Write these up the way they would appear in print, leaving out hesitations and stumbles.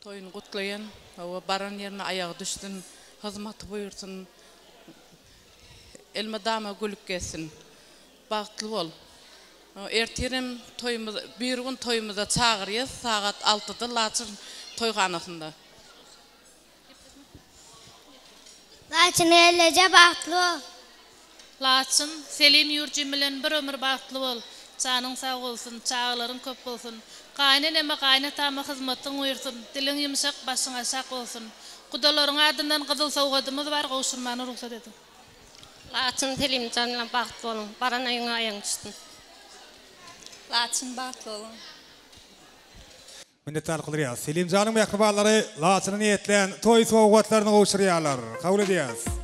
Toyunu kutlayan, o baran yerine ayağı düştün, hizmeti buyursun, elma dama gülük gelsin, bağıtlı ol. Erterim toyumuz, bir gün toyumuza çağırıyız, saat 6'da Laçın toyxanasında. Laçın ellece bağıtlı ol. Laçın, Selim Yurcim bilen bir ömür bağıtlı ol. Canın sağ olsun, çağların köp olsun. Kaynen eme kaynatama hizmetin uyursun. Dilin yumuşak, başın aşak olsun. Kudaların adından kızıl soğudumuz var, koşurmanı ruhsat edin. Laçın Selim canına bağıtlı olun. Baran ayına ayağın düştün. Laçın bağıtlı olun. Minnettarlyk bildirýär. Selim janyň mehribanlary Laçyny niýetlen toý sowgatlaryny gowşurýarlar. Kabul edýäs.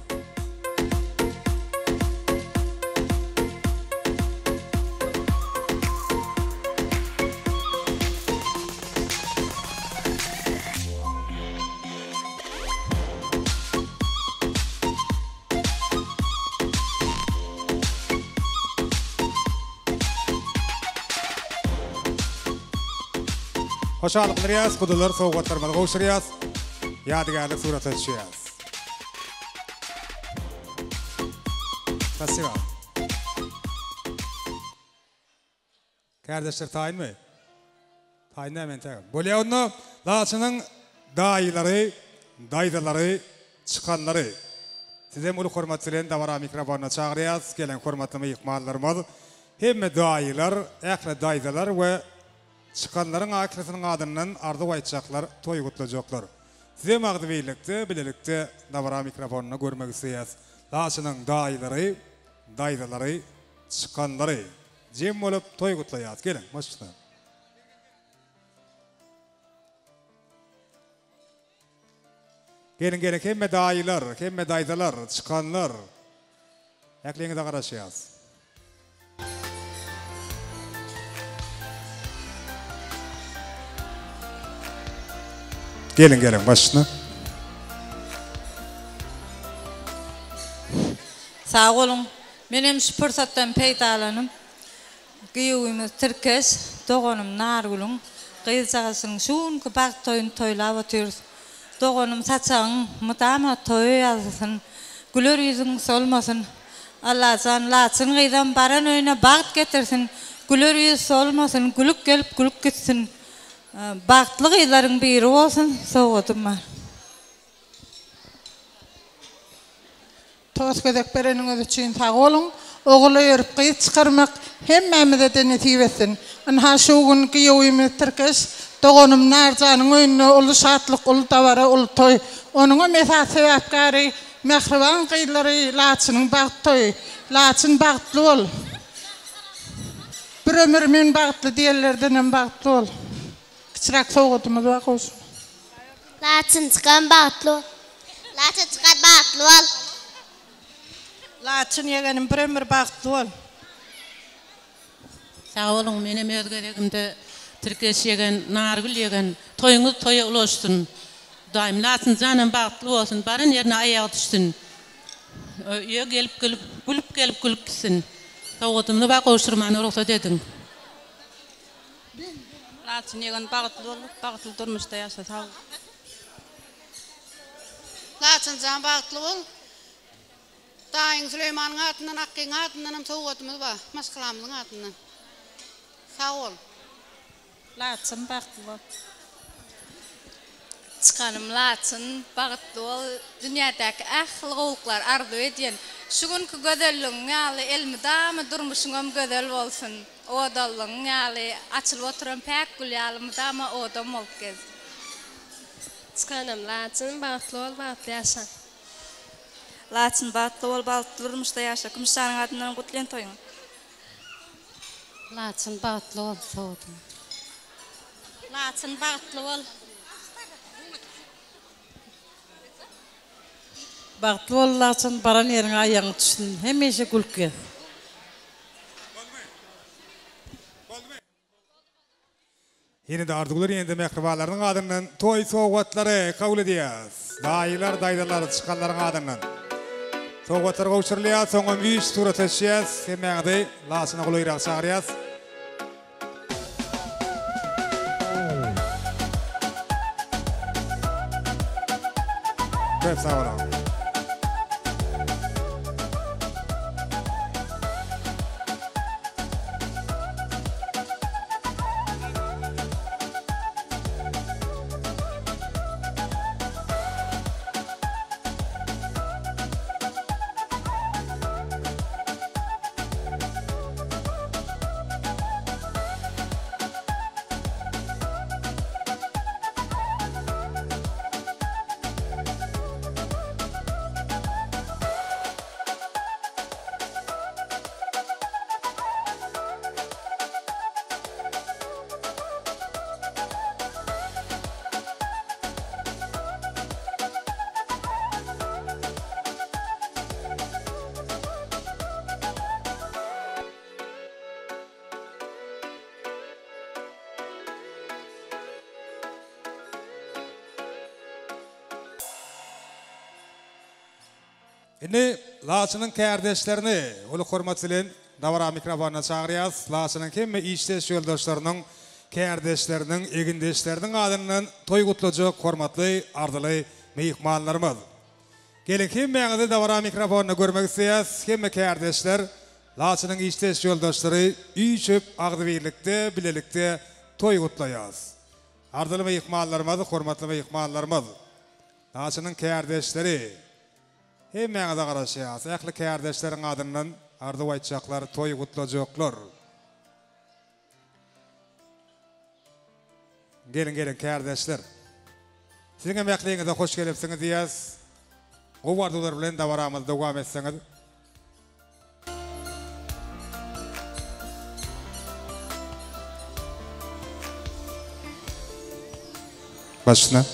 Hoşallyk bildirýäs, gudalar sowgatlarymyzy gowşurýas. Ýadygärlik surata düşýäs. Spasiba. Kardeşler taýin mi? Taýin nämen tägem. Bolýany Laçynyň daýylary, daýdalary, çykanlary. Sizem ulu hormat bilen dawara mikrofonuna çagyrýas. Gelen hormatly myhmanlarymyz hemme daýylar, ähli daýdalar we çıkanların akıratının adından ardı aytacaklar, toy kutlayacaklar. Size mağdı bilelikte davara mikrofonuna görmek isteyiz. Laçynyň daýylary, daýdalary, çıkanları jem bolup toy kutlayat. Gelin, başlayalım. Gelin hemme daýylar, hemme daýdalar, çıkanlar. Ekleňe de garaşýas. Gelin başına. Sağ olun. Benim şu fırsattan peydalanım. Giyuğumuz Türkeş, doğanım Nargul'un. Kıyılcağısın şun ki bak toyun toylap atıyoruz. Doğanım saçağın mıdama toyu yazısın. Gülür yüzün solmasın. Allah can Laçın gıydan baran öyüne bağıt getirsin. Gülür yüz solmasın. Gülük gelip gülük gitsin. Bağıtlı gıyların biri olsun, soğudum var. Toz gedek bereniniz için sağ olun. Oğulu örüp kıyıt çıkarmak hemmemize de nesip etsin. Anha şu gün giyuğumuz Türkeş, doğanım Narcan'ın önüne ulu şatlık, ulu davara, ulu toy. Onun mesaj sebepkari, mehriban kıyıları Laçynyň bağıt toy. Laçyn bağıtlı ol. Bir ömür men bağıtlı diýerlerden bağıtlı ol. Çırak soğudumuz bak olsun. Laçın çıkan bağıtlı ol. Laçın çıkan bağıtlı ol. Laçyn yegenim bir ömür bağıtlı ol. Sağ olun, menem özgeregimde Türkeş yegen, Nargül yegen, toyuňuz toya ulaşsın. Daim Laçyn janyň bagtly bolsun, baran ýerine ayagy düşsün. Öýe gelip gülüp gitsin. Sowgatymyny bak gowşurmany ruhsat edin. Laçyn yegen bagtly durmuşda ýaşa sağ ol. Laçyn jan bagtly bol. Daýyň Süleymanyň atyndan, Akkyň atyndan sowgatymyz bar, maşgalamyň atyndan. Sağ ol. Laçyn bağıtlı ol. Çıkanım Laçyn bağıtlı ol. Dünyadaki ahli gowluklar arzu edýän şu günkü gözelligiň ýaly elmidama durmuşyňam gözel bolsun. Odalyň ýaly açylyp oturan päk gül ýaly mydama odam bolup gez. Çıkanım Laçyn bağıtlı ol, bağıtlı ýaşa. Laçyn bağıtlı ol, bağıtlı durmuşda ýaşa. Kümşanyň adyndan gutlayan toyuň. Laçyn bağıtlı ol, soğudum. Laçyn bağıtlı ol. Bağıtlı ol Laçyn, baran ýerine ayagyň düşsün. Hemeşe gülüp gel. Yine de ardugular yine de mehribanlaryň adından toy sowgatlary kabul edýäs. Daýylar, daýdalar, çykanlaryň adından. Sowgatlar gowşurulýar, soňam üç surat etýäs. Hemäňde Laçyna gulaýrak çagyrýas. Köp sağ olun. Şimdi Laçının kardeşlerini, ulu hürmetlilerin davara mikrofonuna çağırıyız. Laçının kimi işteş yoldaşlarının, kardeşlerinin, egindeşlerinin adının toy kutlucu, hürmetli, ardılı meyikmanlarımız. Gelin kimi yanıda davara mikrofonuna görmek isteyiz. Kimi kardeşler, Laçının işteş yoldaşları, üçüp, ağdı birlikte, bilelikte toy kutlayız. Ardılı meyikmanlarımız, hürmetli meyikmanlarımız. Laçının kardeşleri, hemen de karışıyız. Ekli kardeşlerin adından ardı aytacaklar, toy kutlayacaklar. Gelin kardeşler. Sizin emekliğinize hoş gelipsiniz diyez. O vardılar bilen davaramızda devam etseniz. Başına.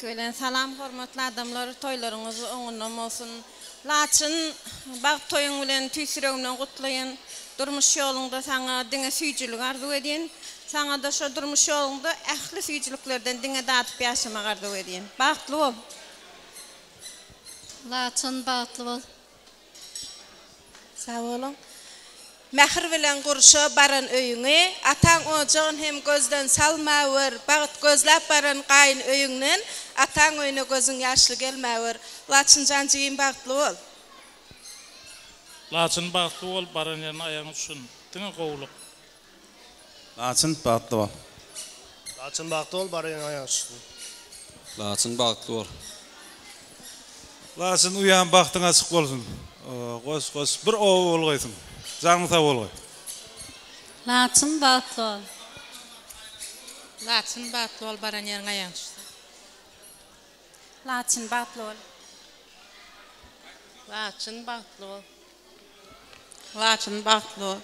Ölen salam hormatly adamlar, toylarınız oňundan bolsun. Laçın bag toyuň bilen tüýsüregimden gutlaýyn. Durmuş ýolunda saňa diňe süýjülik arzu edýän. Saňa da şo durmuş ýolunda ähli süýjüliklerden diňe datyp ýaşamak arzu edýän. Bagtly bol. Laçın bagtly bol. Sag bolun. Mähir bilen gurşa baran öýüňe, ataň ojagyň hem gözden salmaýar, bagyt gözläp baran gaýyn öýüňden ataň öýüne gözüň ýaşly gelmäýär. Laçyn janjyň bagtly bol. Laçyn bagtly bol, baran ýerine aýaň üçin diňe gowluk. Laçyn bagtly bol. Laçyn bagtly bol, baran ýerine aýaň üçin. Laçyn bagtly bol. Laçyn uýan bagtyň açyk bolsun. Gos bir ow bolgaýsyn. Canın sağ ol. Laçın bagtly bol. Laçyn bagtly bol, baran ýerine aýaň düşsin. Laçyn bagtly bol. Laçyn bagtly bol. Laçyn bagtly bol.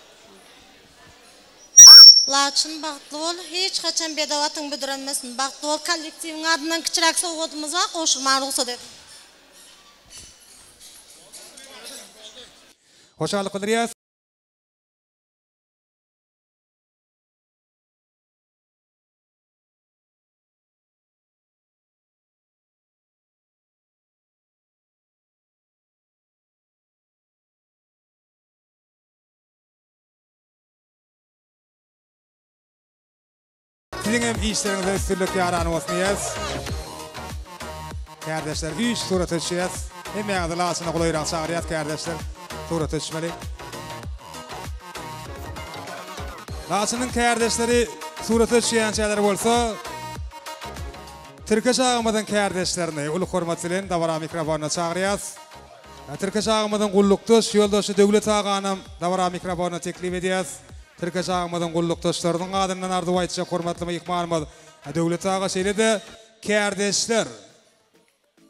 Laçyn bagtly bol, hiç kaçan bedawatyň büdürenmesin. Bagtly bol kollektiwiň adyndan kiçirak sowgatymyza goşulmaly bolsa dep. Hoşçakalın Kudriyaz. Sizin hem işlerinizde üstünlük yaranı olsun diyez. Kardeşler, 3 surat ölçüyez. Hem yanıda Laçyn'a kolayıran çağırıyaz kardeşler. Surat ölçmeli. Laçyn'ın kardeşleri surat ölçüyen şeyler olsa, Türkiye ağımızın kardeşlerini, ulu hürmetlilerin davara mikrofonuna çağırıyaz. Türkiye ağımızın kulluktaş, yoldaşı Dövlet Ağanım davara mikrofonuna teklif ediyaz. Türkiye ağımızın kulluktaşlarının adından ardı aytacak hürmetli meyikmanımız. Dövlet Ağa şeyle de kardeşler.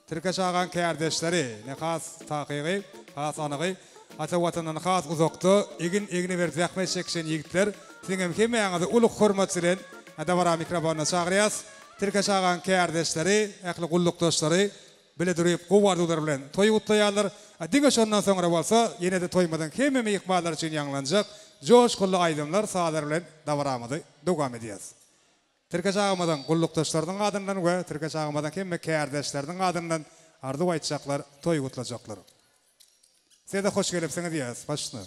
Türkiye Ağa'nın kardeşleri, ne khas taqiqi, khas anıqi, ata vatandan khas uzakta, egini verip zahmet çekişen yigitler. Sizin hem yanıda ulu hürmetlilerin davara mikrofonuna çağırıyaz. Türkiye Ağa'nın kardeşleri, ähli kulluktaşları, bile duruyup kuvardular bilen toy kutlayanlar. Diňe şondan soňra bolsa, ýene de toymadan hemme meyikmanlar üçin ýanglanjak. Joşkully aýdymlar saadar bilen dawaramyzy dowam edýäs. Türkiye Ağamyň gullukdaşlarynyň adyndan we Türkiye Ağamyň hemme kardeşleriniň adyndan ardy aýtjaklar, toy kutlajaklar. Size de hoş gelipsiňiz diýäs, başyna.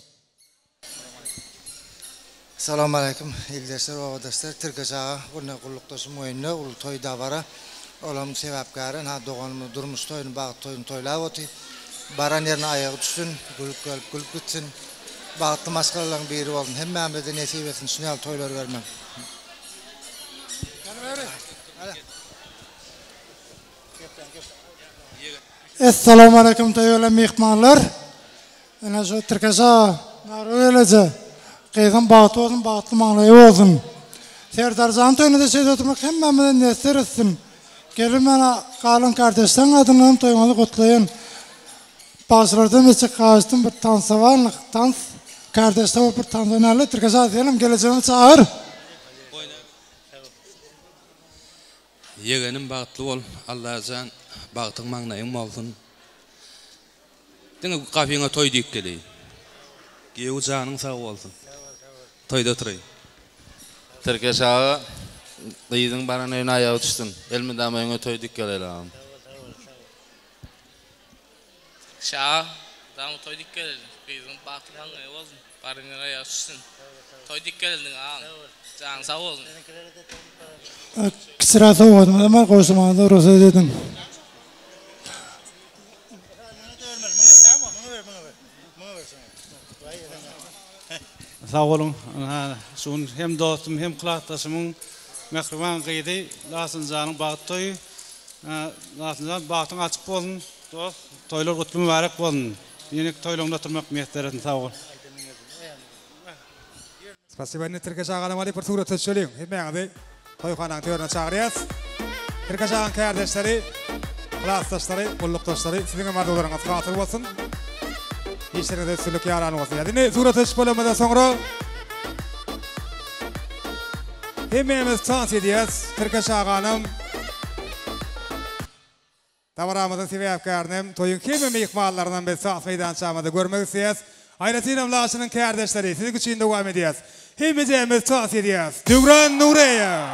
Assalamu alaikum. İldeşler, ovadaşlar. Türkiye çağı, bunu kulluktaşım oyunu, ulu toy davara. Olam sebepkarın, ha doğanımı durmuş toyunu, bağıt toyunu toylav oti. Baran yerine ayağı düşsün, gülüp gitsin. Bağıtlı maskaraların biri olun. Hem Mehmet'e nesip etsin, sünyal toyları vermem. Assalamu alaikum tayyola mihmanlar. Ana şu Türkiye çağı, öylece. Qeydan bağıtı olsun, bağıtlı mağlayı olsun. Serdarzan toyunu da söz oturmak hem Mehmet'e nesir etsin. Gelin bana kalın kardeşlerin adından toyunuzu kutlayın. Basırda meçik ağaçtın bir tansı var, tans kardeşler bir tansı önerli. Türkiye çağı diyelim, geleceğimi çağır. Yeğenim bağıtlı ol, Allah'ın bağıtın mağnayın olsun. Dine kafiyana toy deyip geleyim. Geyu canın sağ olsun. Toyda oturayım. Türkiye çağı, kıyızın baran evine ayağı düşsün. Elmi damayına toy deyip gelelim. Çağı, damı toy deyip gelelim. Kıyızın bağıtlı mağnayı olsun. Baran evine ayağı düşsün. Toy deyip gelelim ağam. Canın sağ olsun. Kısırası olmadı ama koşmaya da ruhsat edin. Sağ olun. Şun hem dostum hem kılaktaşımın mehriban kıydı. Lasın canın bağıt toyu. Lasın canın bağıtın açık olun. Dost, toylar kutlu mübarek olun. Yenik toylumda oturmak mehterlerin sağ olun. Спасибо, не Türkiye çağına mali bir tuğra tüçülüyüm. Hepmeğinde toyxananın tüyörüne çağırıyız. Türkiye çağın kardeşleri, klastaşları, kulluktaşları, sizin amardalarınız katır olsun. İşlerinde sülük yaran olsun. Yani tuğra tüç bölümünden sonra hepmeğimiz çans ediyiz. Türkiye çağının Tavaramızın sebepkarının toyun kimi mihmallarından bir sağ meydan çağımada görmek isteyiz. Ayratinam Laşı'nın kardeşleri sizin için devam ediyiz. Hepimiz çans ediyiz. Dugran Nureya.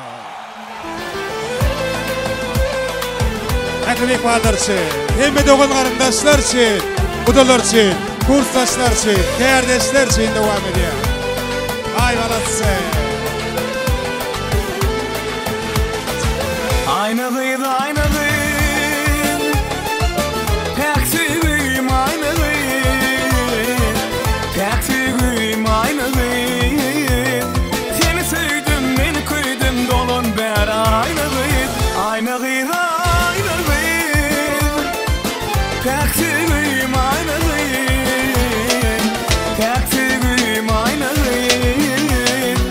Aklı mihmallar için, hem doğan karındaşlar için, budalar için, kursdaşlar için, kardeşler için devam ediyiz. Ayvalatsı. Aynalıydı, aynalıydı. Taksiyim aynalıydı. Taksiyim aynalıydı. Seni sevdim, beni koydum, dolun ber aynalıydı. Aynalıydı, aynalıydı. Taksiyim aynalıydı. Taksiyim aynalıydı.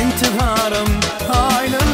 İntiharım aynalıydı.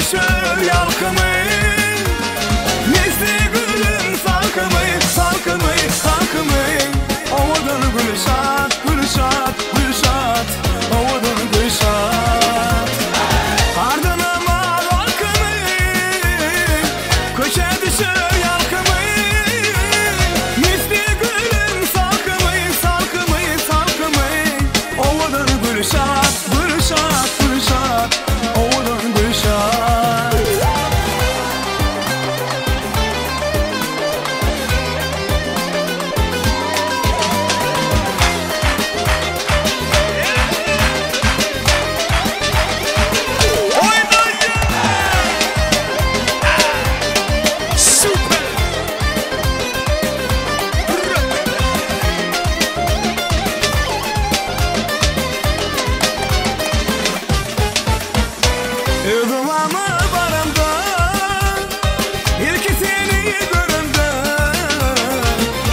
düşür yalkımı Nesli gülün salkımı Salkımı, salkımı Ovadan gülşat, gülşat, gülşat Ovadan gülşat Ardına mal halkımı Köşe düşür yalkımı Nesli gülün salkımı Salkımı, salkımı Ovadan gülşat, gülşat, gülşat Ovadan gülşat Yıldıvamı barımda İlki seni görümde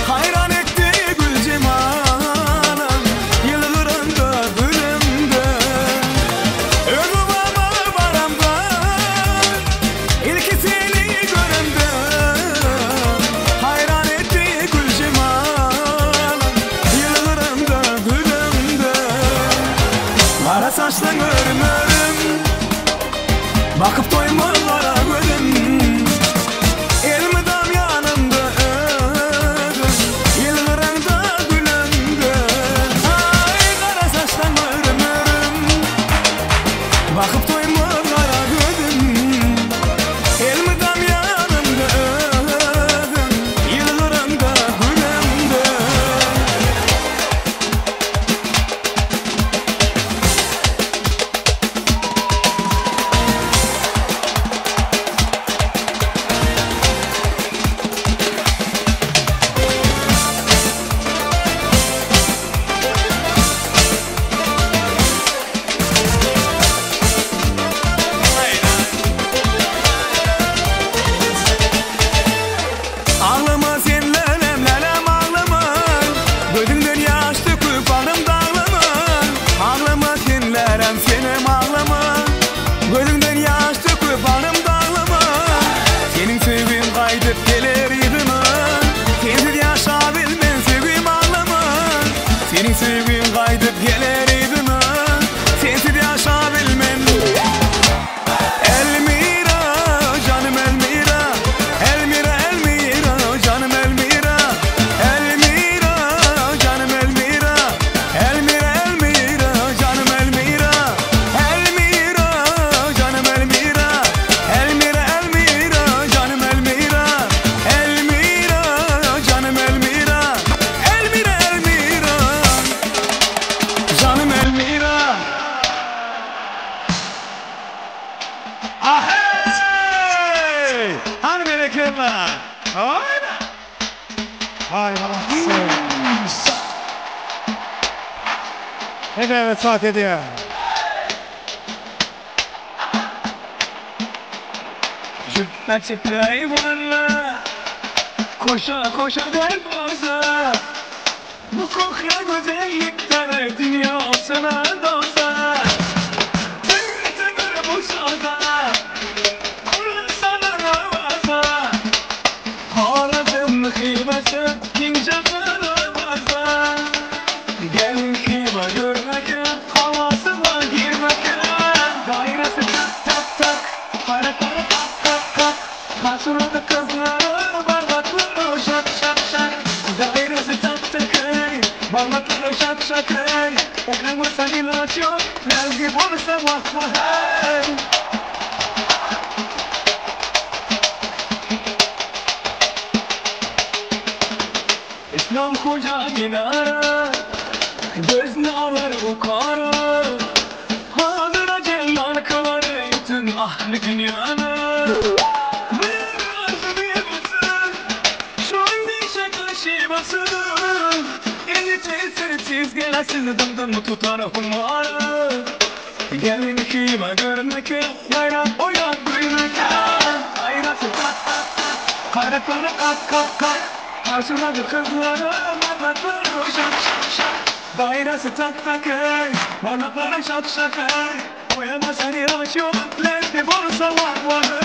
Hayran etti gül cemalım Yıllarında gülümde Yıldıvamı barımda İlki seni görümde Hayran etti gül cemalım Yıllarında gülümde Kara saçlı görmürüm Bakıp doymalara gülüm Elmidam yanımda ödüm Yıllarında gülümde Ay kara saçtan görmürüm Bakıp doymalara gülüm Elmidam yanımda ödüm Yıllarında gülümde Ağlama sen lelem lelem ağlama Gözünden yaş döküp bağrım dağlama Ağlama sen lelem senem ağlama Gözünden yaş döküp bağrım dağlama Senin sevgin kaydıp gelir yığını Sensiz yaşabilmen sevgim ağlama Senin sevgin kaydıp gelir yığını Sensiz yaşabilmen Elmira canım Elmira Elmira Elmira canım Elmira Elmira canım Elmira Elmira Elmira canım Elmira Elmira canım Elmira Elmira Elmira canım Elmira Elmira canım Elmira Elmira Elmira canım Elmira Ahey! Hani benim var? Hayda! Hay bana. Evet saat ediyor. Cübbe çiftliği varla Koşa koşa der boza Bu kokla güzellikler dünya olsana doza Tüngür tüngür bu soda Kurun sana navaza Ağladım kıyması Kincanı navaza Gelin kıyma görmeke Havasına girmeke Dairesi tak tak tak Para para tak tak tak Karşılığında kızları Barbatları şak şak şak Dairesi tak tak Barbatları şak şak Ekran olsa ilaç yok Belki olursa vakma İslam koca minare Gözüne alır bu kara Hazıra cellan kıları Bütün ahli dünyanı Bir arzu bir basın Şu an bir şaka şivası İnce gelesin dımdımı tutar humarı Gelin kıyma görmek Yayran oynak duymak Ayrası kat kat kat Kara kara kat kat kat Karşıladı kızları Mehmetler şak şak şak Dairesi tak tak Parmakları şak şak Uyama seni açıyor Lezgi borsa vakvarı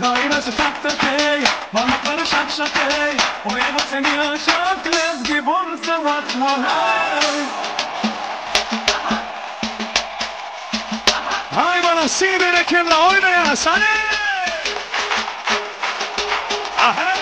Dairesi tak tak hey, parmakları şak şak hey. Oyama seni aşak Lezgi borsa vakma hey. Hay bana seni berekenle oynaya sani. Aha.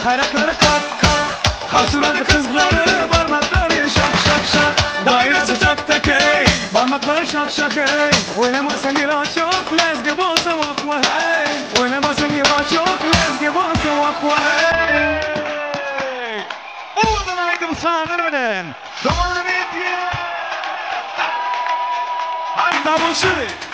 Hayrakları kat kat Hasıladı kızları Parmakları şak şak şak Dairesi tak tak hey Parmakları şak şak hey Oynama seni la çok Lezgi bolsa vakva hey Oynama seni la çok Lezgi bolsa vakva hey Oradan haydi bu sağırmadan Zamanı bitiyor Haydi double shoot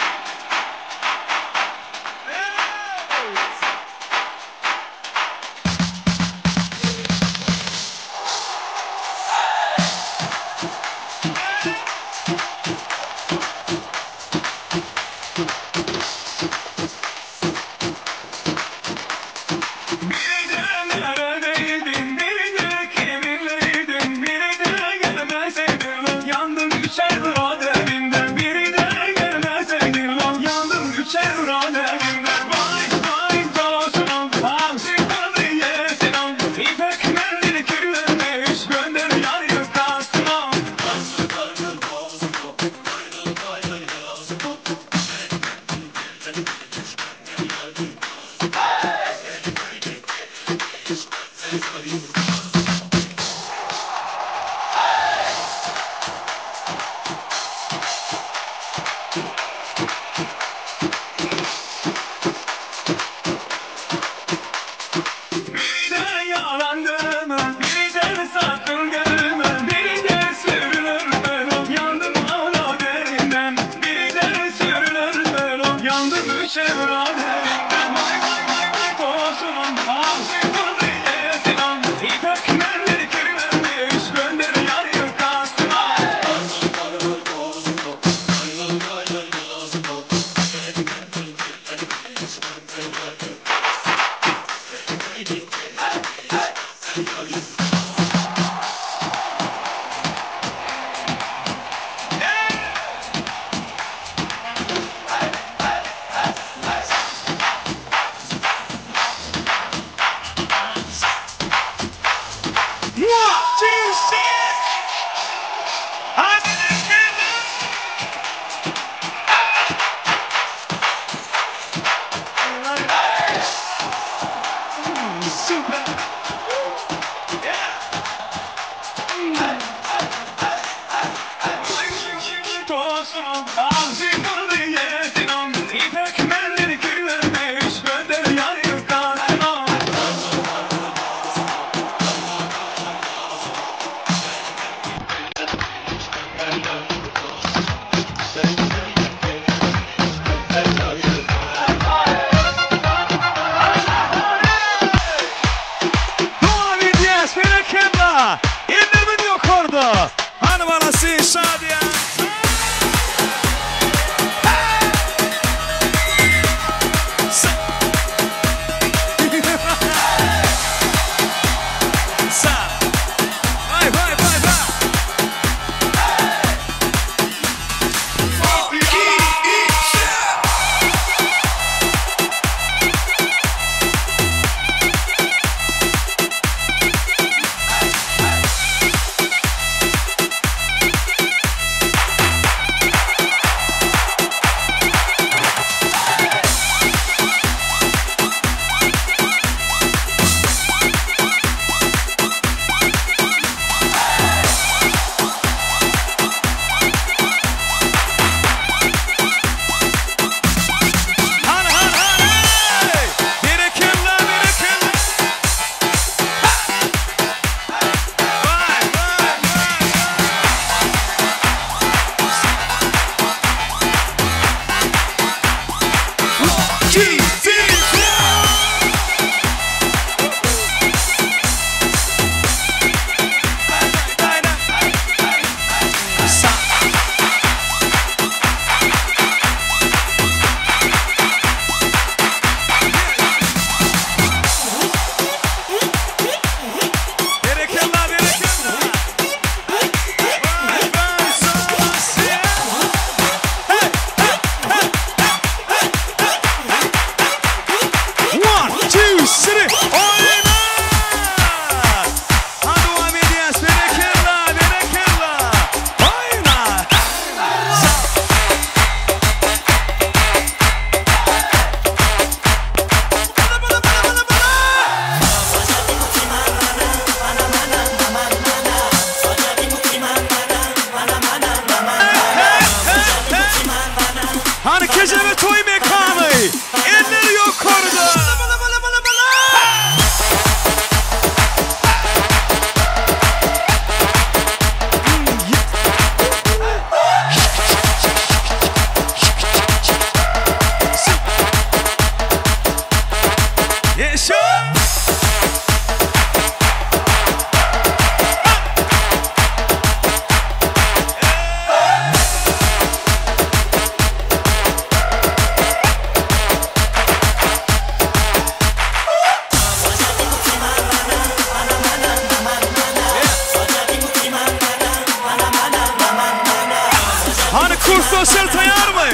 Kurs sosyal sayar mı?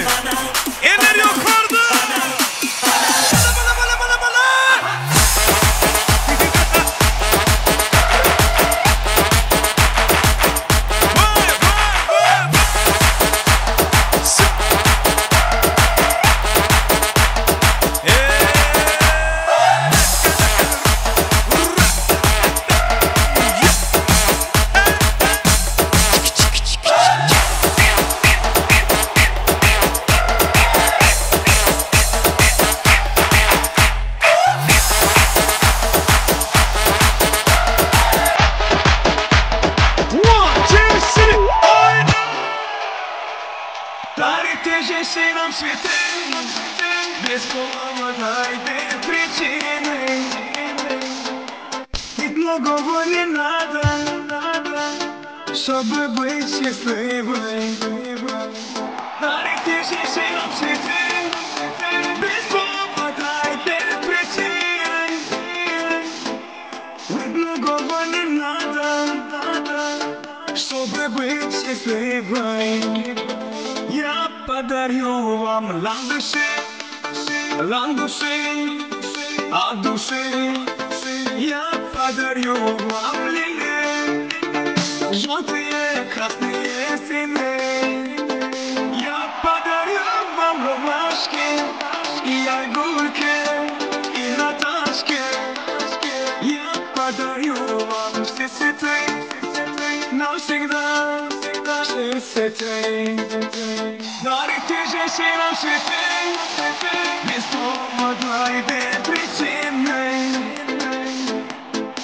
Eller yukarıda. Жизнь нам цветы, без повода и без причины. И многого не надо, чтобы быть счастливой. Дарите жизнь нам цветы, без повода и без причины. И многого не надо, чтобы быть счастливой. Я подарю вам ландыши, от души. Я подарю вам лилии, желтые, красные, синие. Я подарю вам ромашки и огурки, и Наташки. Я подарю вам все цветы навсегда. Дарите жизнь нам цветы, без повода и без причины.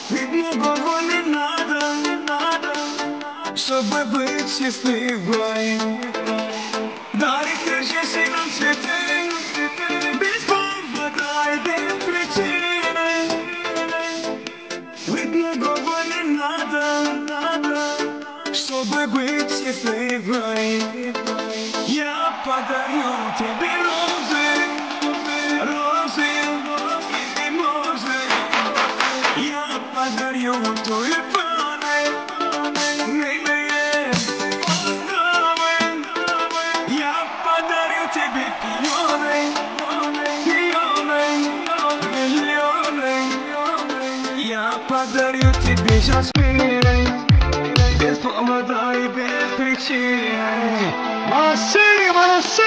Ведь многого не надо, чтобы быть счастливой. Дарите жизнь нам цветы, без повода и без причины. Ведь многого не надо, чтобы быть счастливой. Я подарю тебе розы и мимозы. Я подарю тюльпаны, милые фонтаны. Я подарю тебе пионы, миллионы. Я подарю тебе жасмины, без повода и без причин. Молодцы!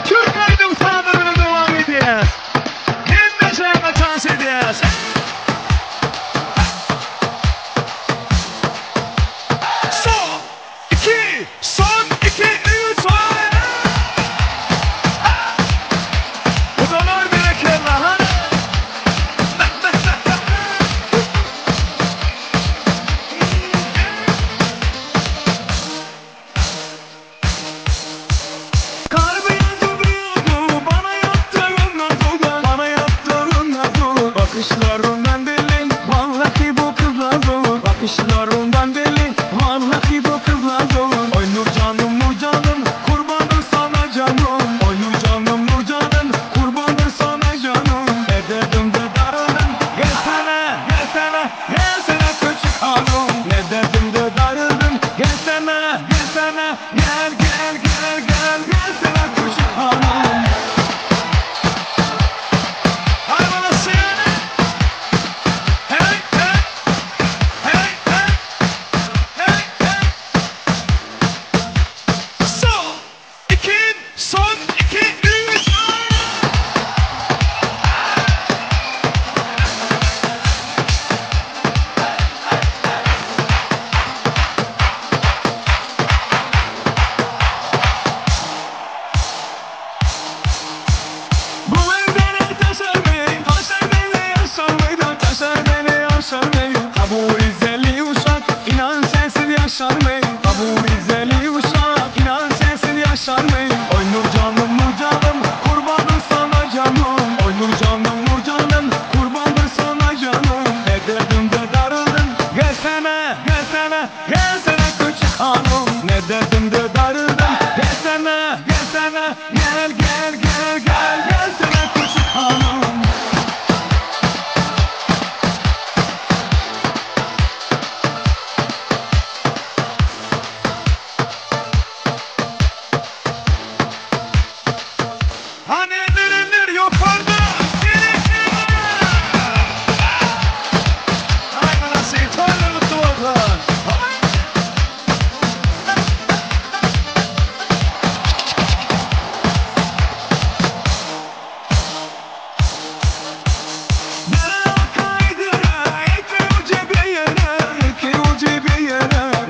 Türkiye'nin sağlarına devam edeceğiz. Hem de şarkı dans edeceğiz. Son iki, üç, bu dolar bereketler. Kalbi yandı bana yaptığından dolar, bana yaptığından dolar. Bakışlarından deli, vallahi bu kızlar dolu. Bakışlarından deli, vallahi bu kızlar dolu. Oy nur canım, kurbandır sana canım. Oy nur canım, kurbandır sana canım. Ne dedim de darıldım, gelsene küçük hanım. Ne dedim de darıldım, gelsene, gel gelsene küçük hanım. Hay bana seni, hey. Son iki, üç. Bu evden taşar beni, taşar beni. Ha bu Rizeli uşak, inan sensiz yaşar mı? Ha bu Rizeli uşak, inan sensiz yaşar mı? Oy Nurcan gelsene. Gel gel gel gel gelsene küçük hanım. Hani nereler yukarıda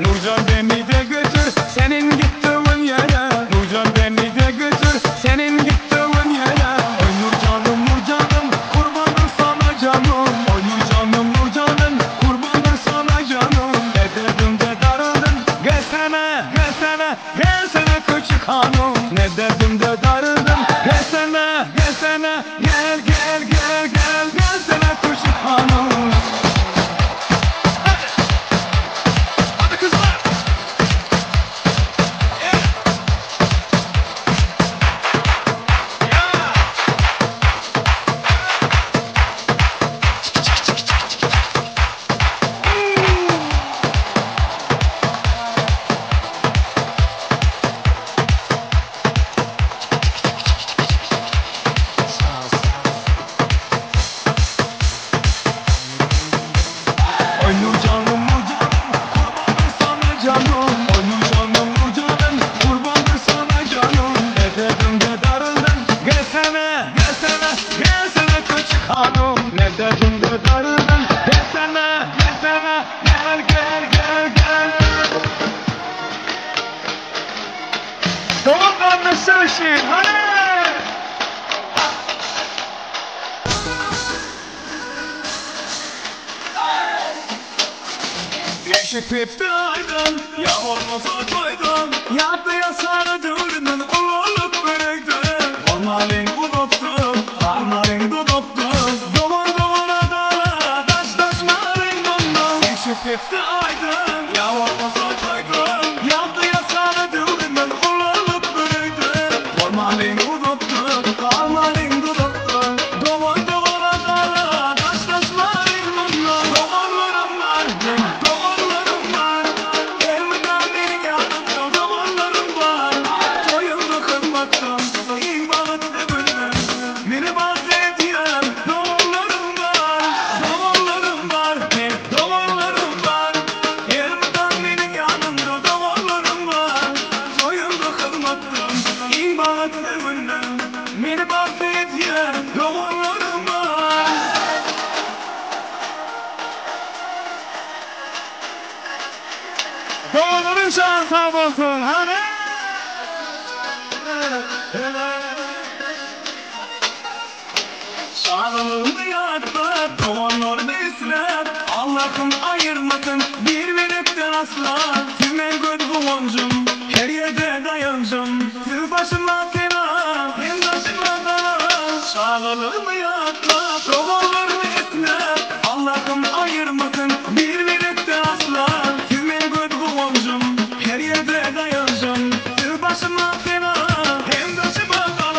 Nurcan beni de götür senin gittiğin yere. Nurcan beni de götür senin gittiğin yere. Oy Nurcanım Nurcanım kurbandır sana canım. Oy Nurcanım Nurcanım kurbandır sana canım. Ne dedim de darıldın gelsene gelsene gelsene küçük hanım. Ne dedim de darıldın gelsene gelsene gel gel gel gel gelsene küçük hanım. Oy Nurcanım Nurcanım kurbandır sana canım. Oy Nurcanım Nurcanım kurbandır sana canım. Ne dedim de darıldın gelsene gelsene gelsene küçük hanım. Ne dedim de darıldın gelsene gelsene gel gel gel gel. Doğumdan sevişin hani. Yeşil pipti aydın, yağmurmuza koydun. Yattı yasarı dövdün, kulağlık börektin. Ormalin kuduptun, harmalin duduptun. Duvar duvara dala, taş taş malin dundun. Yeşil pipti aydın, yağmurmuza koydun. Yattı yasarı dövdün, kulağlık börektin. Ormalin kuduptun, harmalin duduptun. Duvar duvara dala, taş taş malin dundun. Duvarlarım var, duvarlarım var. Evimden bir yanımda duvarlarım var. Toyumda kızmaktan, iyi bağıttı bölümüm. Beni bahsediyen duvarlarım var. Duvarlarım var, duvarlarım var. Evimden bir yanımda duvarlarım var. Toyumda kızmaktan, iyi bağıttı bölümüm. Beni bahsediyen duvarlarım var. Doğruların şan sağ olsun hani. Şanımı yadla, doğrularını islet. Allah'ım ayırmasın bir verekten asla. Tüme göz kovancım, her yerde dayancım. Tüm başıma fena, hem başıma da. Şanımı yadla, doğrularını islet. Allah'ım ayırmasın bir verekten asla. Tüme göz kovancım, her yerde dayancım. Tüm başıma fena, hem başıma da.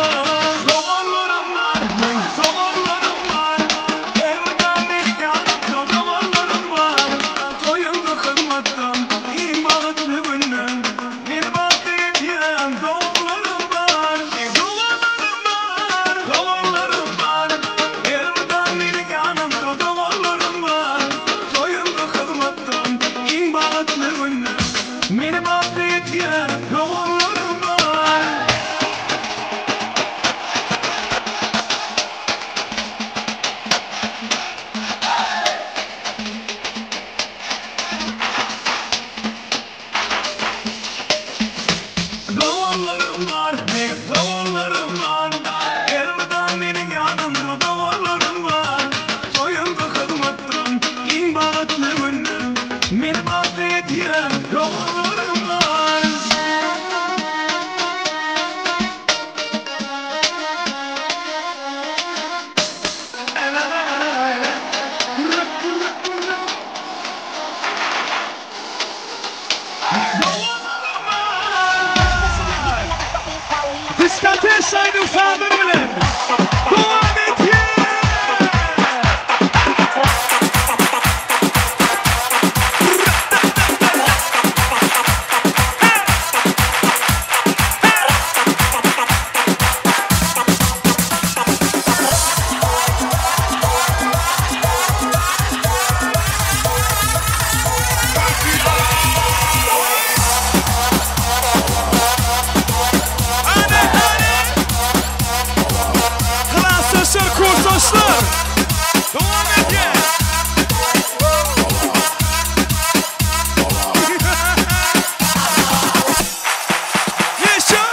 Doğrularım var, doğrularım var. Evden bir yanımda doğrularım var. Toyumda kızmaktan, iyi bağıtlı bölümüm. Bir bahsediyen doğrularım var. Doğrularım var, doğrularım var. Diskotek saydım sandır bile. Devam et ye. Kursoslar. Devam et ye. Yaşa.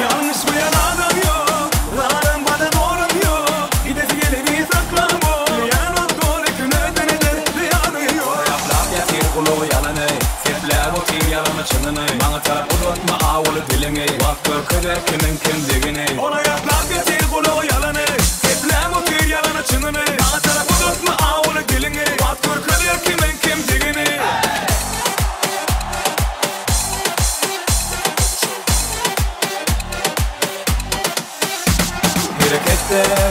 Yanlış mı yalan yok, yalan bana doğru yok. Gidesi geleni saklamı, yalan doğru küneden eder, yanıyor. Yaplar yatir kulu yalanı, sepler otir yalanı çınını. Bana taraf unutma ağılı dilini, vaktör kıdır kimin kimdigini. Ona yaplar yatir kulu yalanı, sepler otir yalanı çınını. Bana taraf unutma ağılı dilini, vaktör kıdır kimin kimdigini.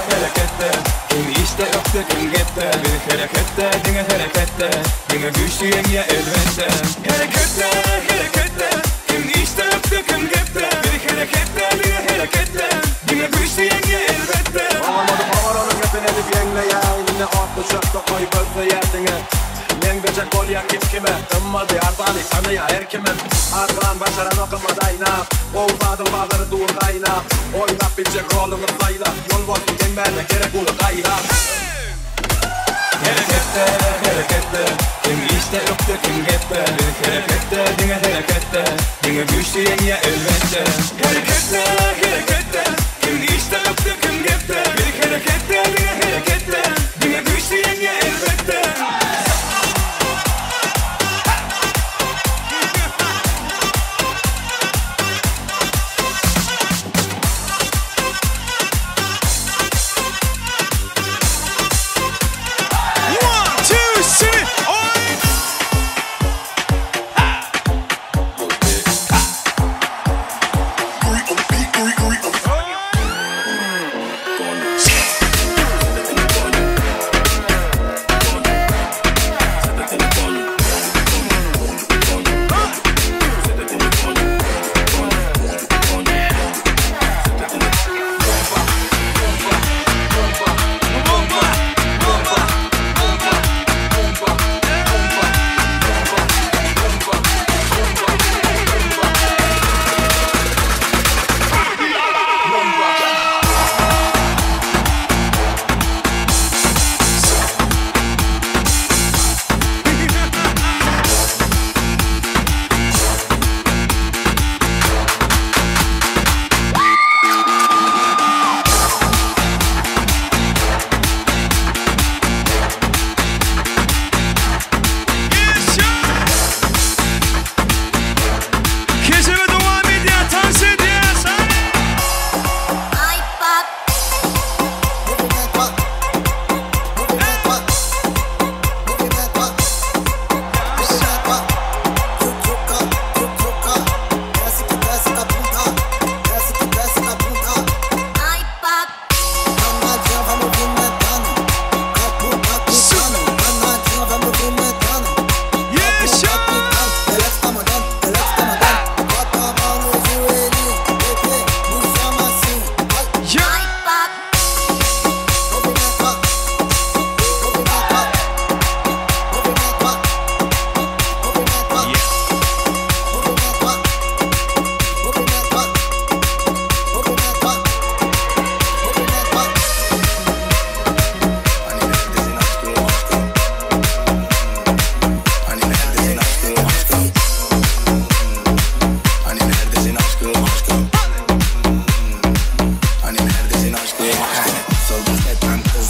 Harekette, kim işte yoktu kim gitti. Bir harekette, dinle harekette, dinle güçlüyüm ya elbette. Harekette, kim işte yoktu kim gitti. Bir harekette, dinle harekette, dinle güçlüyüm ya elbette. Olamadı paranın hepini edip yenile ya. Yine aklı çöktü koy gözle yerdine. Yengbecek ol yan git kime. Tımmadı arzani sana ya erkimin. Arkadan başaran okumadayna. Oğuzadın bağları doğurdayna. Oynap bilecek rolunu sayla. Yol boş gelmene gerek ulu gayra. Harekette, kim işte yoktu kim gitti. Bir harekette, dinle harekette, dinle güçlüyüm ya elbette. Harekette, kim işte yoktu kim gitti. Bir harekette, dinle harekette, dinle güçlüyüm ya elbette.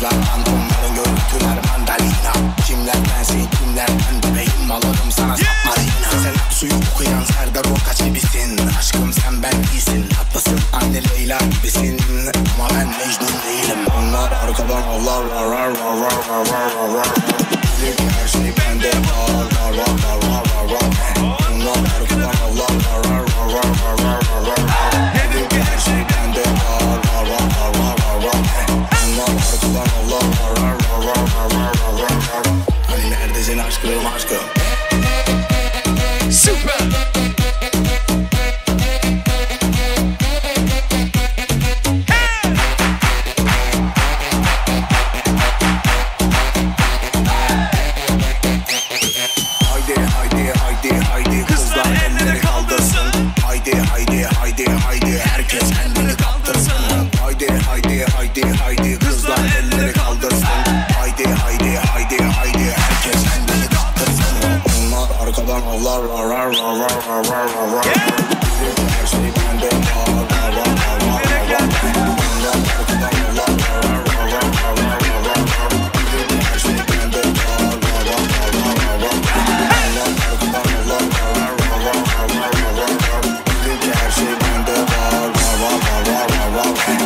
kızlardan onların görüntüler mandalina. Kimlerdensin kimlerden bebeğim alalım sana submarina. Sen suyu okuyan Serdar Ortaç gibisin. Aşkım sen ben değilsin. Haklısın anne Leyla gibisin. Ama ben Mecnun değilim. Onlar arkadan avlar var var var var var var var. Bilir ki her şey bende var var var var var var. Onlar arkadan avlar var var var var var var. Bilir ki her şey bende var var var var var var. Onlar arkadan avlar var var var var var var. Hani neredesin aşkım aşkım? Super. Herkes kendini kaptırsın. Haydi haydi haydi haydi kızlar elleri kaldırsın. Haydi haydi haydi haydi herkes kendini kaptırsın. Onlar arkadan avlar var var var var var var. Her şey bende var var var var var. Onlar arkadan avlar var var var var var var. Her şey bende var var var var var. Onlar arkadan avlar var var var var var var. Her şey bende var var var var var var.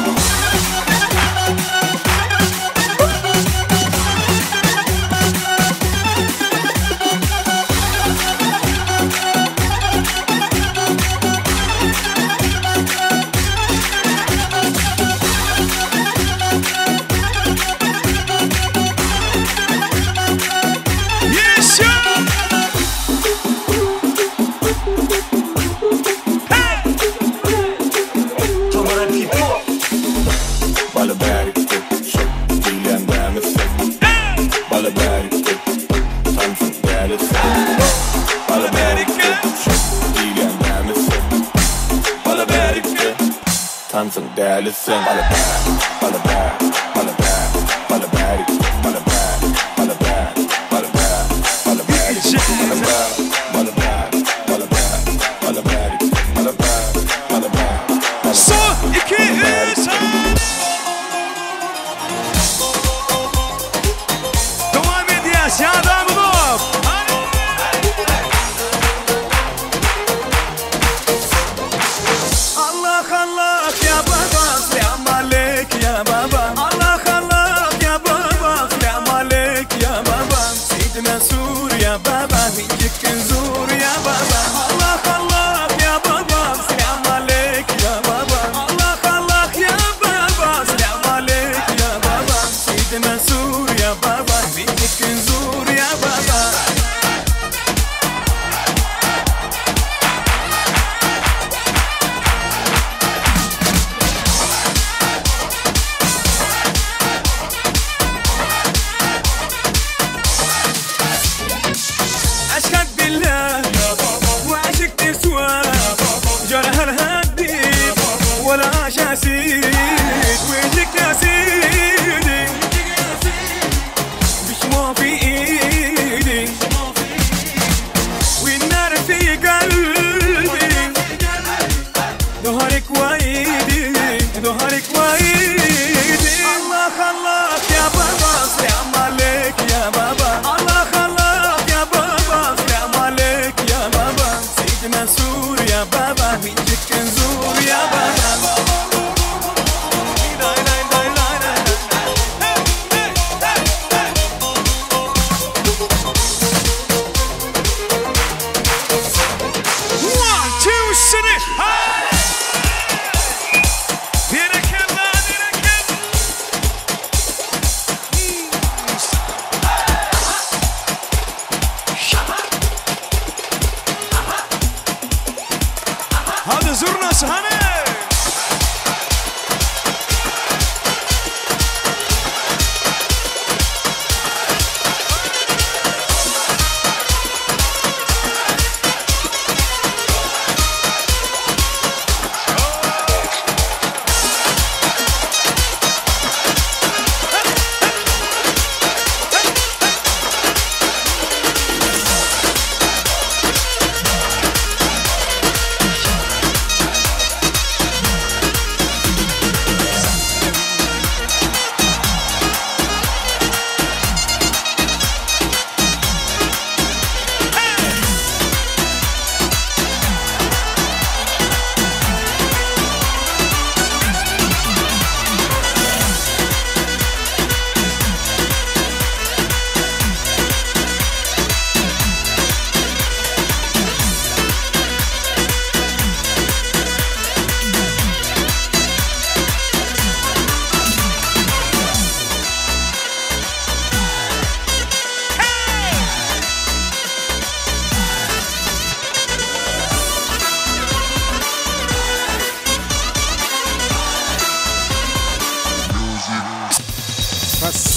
Tansın değerlisin bana bad, Son 2 3 devam ediyoruz ya adamım. Allah Allah ya baba, selam aleyküm ya baba. Allah Allah ya baba, selam aleyküm ya baba. Seydi Mansur ya baba, incik zur ya baba. Allah Allah ya baba, selam aleyküm ya baba. Allah Allah ya baba, selam aleyküm ya baba. Seydi Mansur ya baba, incik zur ya baba. أشهد بالله وعشقت سوا جرح الهديد ولا شاسيد وجهك يا سيدي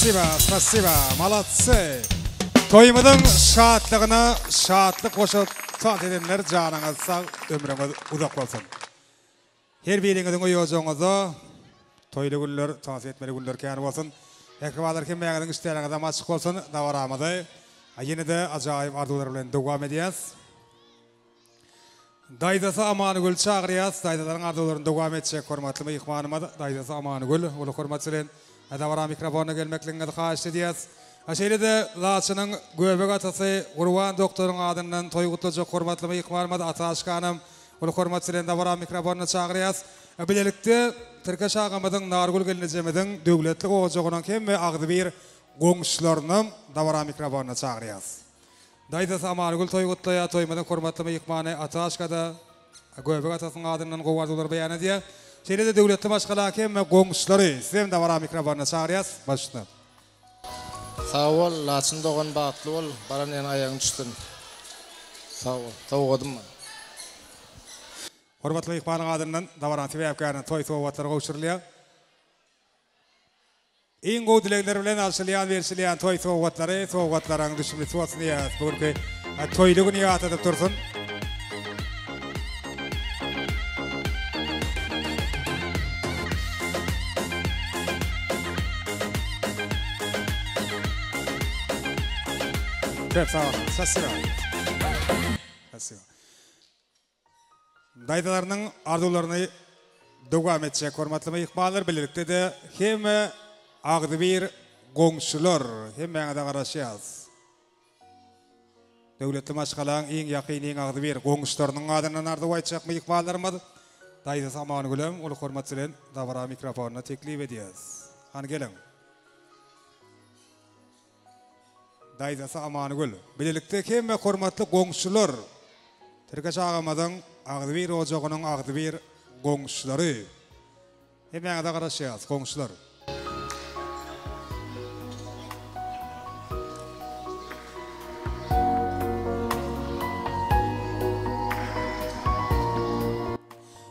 Spasiba, молодцы. Toyumudun şahatlığına şahatlık koşup taat edenler canınız sağ, ömrünüz uzak olsun. Her birinizin uyuyocuğunuzu toylu günler, taat etmeli günler kâni olsun. Ekvalar kim beğendiğin işlerinize açık olsun. Davaramadı. Yine de acayip arzular bilen devam edeceğiz. Daydası Amanıgül çağırıyaz. Daydaların arzularını devam edecek hormatlı mı ihvanıma da. Daydası Amanıgül. Olu hormatçılığın davara mikrofonuna gelmekliğine de kaç edeceğiz. Aşeyle de Laçı'nın göbek atası Urvan doktorun adından toy kutlayacak hormatlı mı ihvanıma da Ataşkanım. Olu hormatçılığın davara mikrofonuna çağırıyaz. Bilelikte Türkiye şağımızın Nargül gelineceğimizin devletli oğucuğunun kim ve ağdı bir goňşularyny davara mikrofonuna çağırıyaz. Daydası Amanıgül toy kutlaya toymada hormatly mehmany Ataşkada göbek atasynyň adyndan gowardylar beýan edýär. Şeýle de döwletli başgalar hem we goňşulary sizem davara mikrofonuna çağırýas. Başla. Sağ ol, Laçyn dogan batly bol, baran ýene aýagyň düşdün. Sağ ol, tawgadym. Hormatly mehmanyň adyndan davara sebäpkärine toy sowgatlara gowşurulýar. İň gowy dilekler bilen alşylýan berşilýän toy sowgatlary, sowgatlaryň düşmeli suwasyn ýaz. Bugünkü toyly güni ýat edip dursun. Çok sağ ol. Spasiba. Spasiba. Daydalarının arzularını dowam etjek hormatly mehmanlar bilelikde de hem ağdı bir goňşular hem da garaşýaz. Döwletli maşgalaň iň ýakyny ağdı bir goňşularynyň adyndan ardy aýtjak mehmanlarymyz. Daýda Amanygülem ol hormat bilen davara mikrofonuny teklip edýäs. Hany geliň. Daýda Amanygül bilelikde hem hormatly goňşular Türkiye şağımyzyň ağdı bir ojagynyň ağdı bir goňşulary hem da garaşýaz goňşular.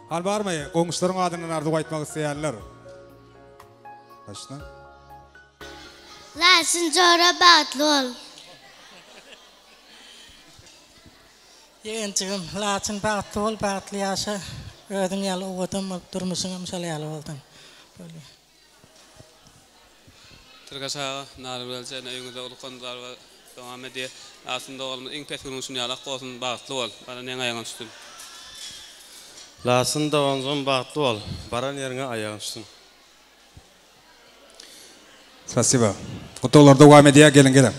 Hal barmy? Goňşularyň adyndan ardy aýtmak isleýänler. Başla. Laçyn jora batly bol. Ýeňçigim Laçyn batly bol, batly ýaşa. Ödüň ýaly owatym durmuşyňam şalýaly boldum. Böyle. Türkçe narwelçe öňünde ulukandar we dowam edýär. Aslında olmy iň pesgün şunu ýalak bolsun, batly bol. Bana näme aýagyň düşdün? Laçyn dogan batly bol, baran ýerine aýagyň düşdün. Spasiba. Kutlular dowam edýär, gelin.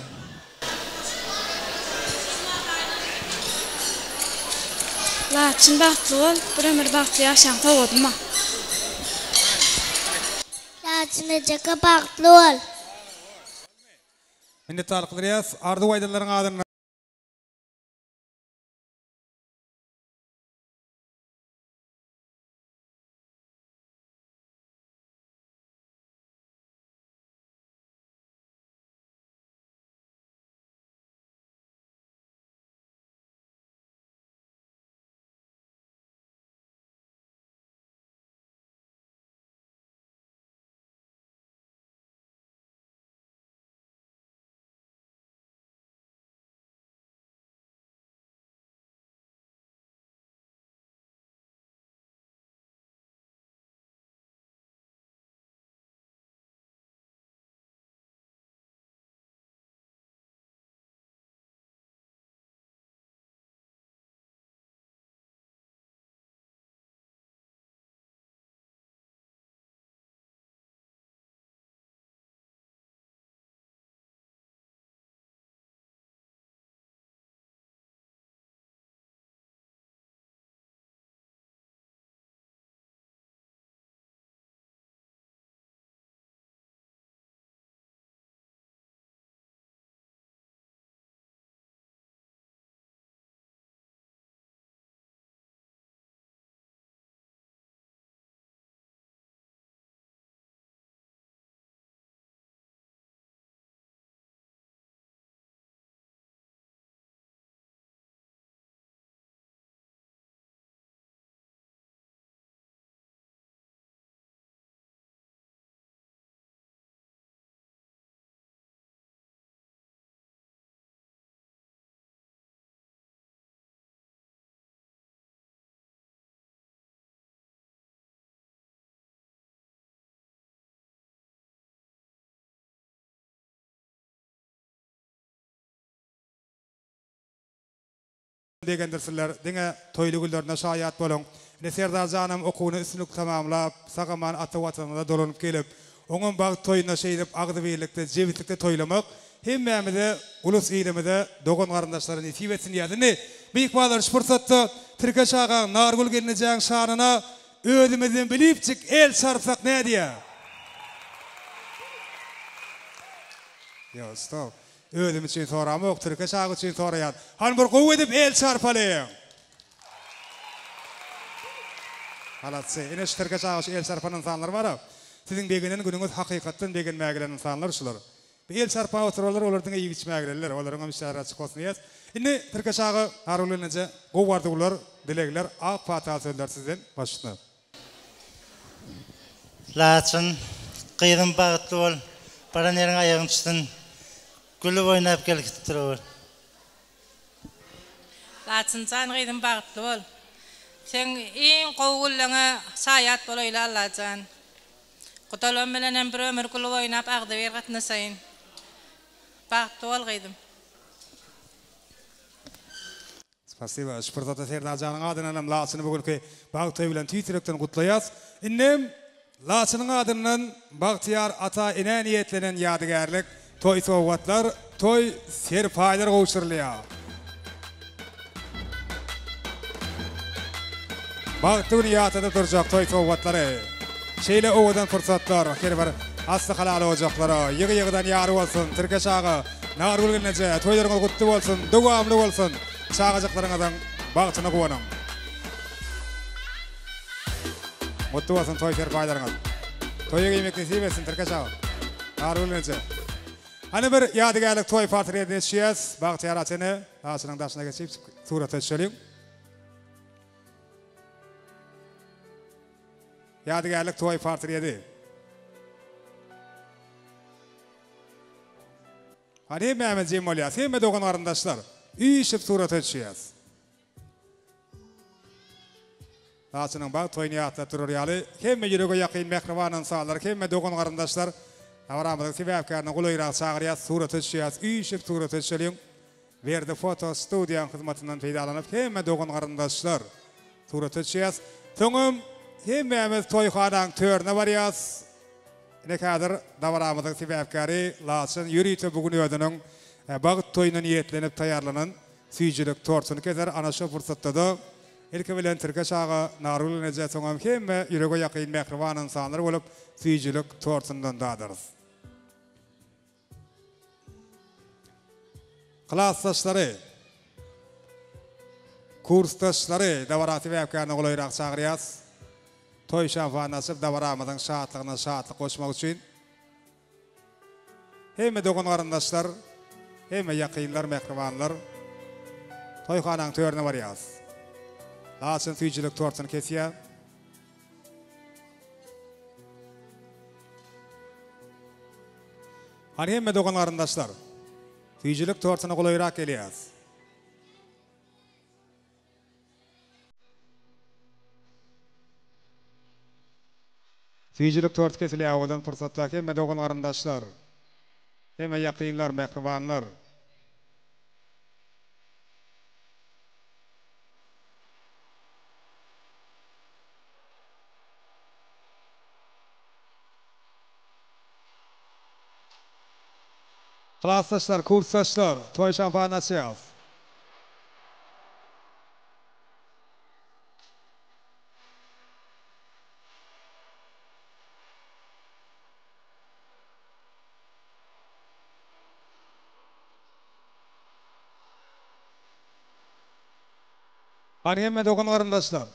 Laçyn batly bol, bir ömür batly ýaşaň tawgadyma. Laçyn ejeke batly bol. Minnetdarlyk bilýäs, ardy aýdalaryň adyndan bilegendirsinler. Diňe toýly güllerine şaýat bolun. Ne Serdar Janam okuwyny üstünlük tamamlap, Sagaman ata watanynda dolanyp gelip, oňun bag toýuna şeýdip agdy birlikde, jebitlikde toýlamak hemmemize ulus ilimide dogon garandaşlaryň nisip etsin diýädini. Büyük balar şpursatda Türkiýe şaga Nargul gelinejäň şanyna özümizden bilipçik el sarsak ne diýär? Ya stop. Özüm için soramak, Türkiýe şaga için soraýar. Han bir gowy edip el sarpalyň. Halatsa, ene Türkiýe şaga el sarpan insanlar bar. Siziň begenen günüňiz hakykatdan begen mägelen insanlar şular. El sarpa otururlar, olardan iyi içmägeler, olaryň misara çykosyn ýaz. Indi Türkiýe şaga arulanyjy gowardylar, dilegler, ak fata sözler sizden başlyna. Laçyn, gyýdym bagtly bol, baran ýeriň aýagyny tutun, gülüp oýnap gelip durýar. Laçyn can gyýdym bagtly bol. Sen iň gowullaňa saýat bolaýla Laçyn. Gutalan bilen bir ömür gülüp oýnap agdy ber gatnasaýyn. Bagtly bol gyýdym. Spasiba, şpırtata Serdar Janam adynyň Laçyny bugünkü bagty bilen tüýtürekden gutlaýas. Innem Laçynyň adynyň Bagtyar ata ene niýetlenen ýadygärlik, toý sowgatlar, toý serpaýlar gowşurulýar. Bagty ýatyda durjak toý sowgatlary. Şeýle owadan fursatlar, her bir asly halal ojaklara, ýygy-ýygydan ýary bolsun, Türkiýe şaga Nargul gelinejä, toýlaryňyz gutly bolsun, dowamly bolsun. Çağacaklarınızdan bağçına kuvanım. Mutlu olsun toy serpaylarınız. Toya giymek nasip etsin Türkiye çağı. Nargul gelinejä. Hani bir ýadygärlik toy portretini etşiyaz. Bagtyar atany aşynyň daşyna geçip surat etşelim. Ýadygärlik toy portreti. Hani Mehmet Cemoliyas, hemme dogan arandaşlar. Üýşip surat etşiyaz. Laçynyň bag toýnaýatda durur ýaly, hemme ýürege ýakyn mehriban insanlar, hemme dogan arandaşlar, Avaramyň sebäpkärini gulaýrak çagyrýas, surat etşiyaz, üýşip surat etşeliň. Berde foto studiýanyň hyzmatyndan peýdalanyp, hemme dogan arandaşlar surat etşiyaz. Soňam hemmemiz toýxanaň törüne barýas. Nekadir davaramyň sebäpkäri Laçyn ýürüýte bugün ödüniň bag toýuna niýetlenip taýarlanan süýjilik torsuny kezer. Ana şu fursatda da ilki bilen Türkiýe şaga Nargul gelinejä soňam hemme ýürege ýakyn mehriban insanlar bolup süýjilik torsundan dadyrys. Klassdaşlary, kursdaşlary dawaraty sebäpkärini gulaýrak çagyrýas. Toy şafanasy dawaramyň şatlygyna şatlyk goşmak üçin hemme dogan garandaşlar, hemme ýakynlar, mehribanlar toýxanaň törüne barýas. Laçyn süýjilik torsuny kesýär. Hani hemme dogan garandaşlar süýjilik torsuny gulaýrak gelýär. Süýjilik tort kesilýär bolan fursatda hemme dogan garandaşlar, hemme ýakynlar, mehribanlar. Klassdaşlar, kursdaşlar, toy şampanasy ýaz. Hani hemme dogan garandaşlar,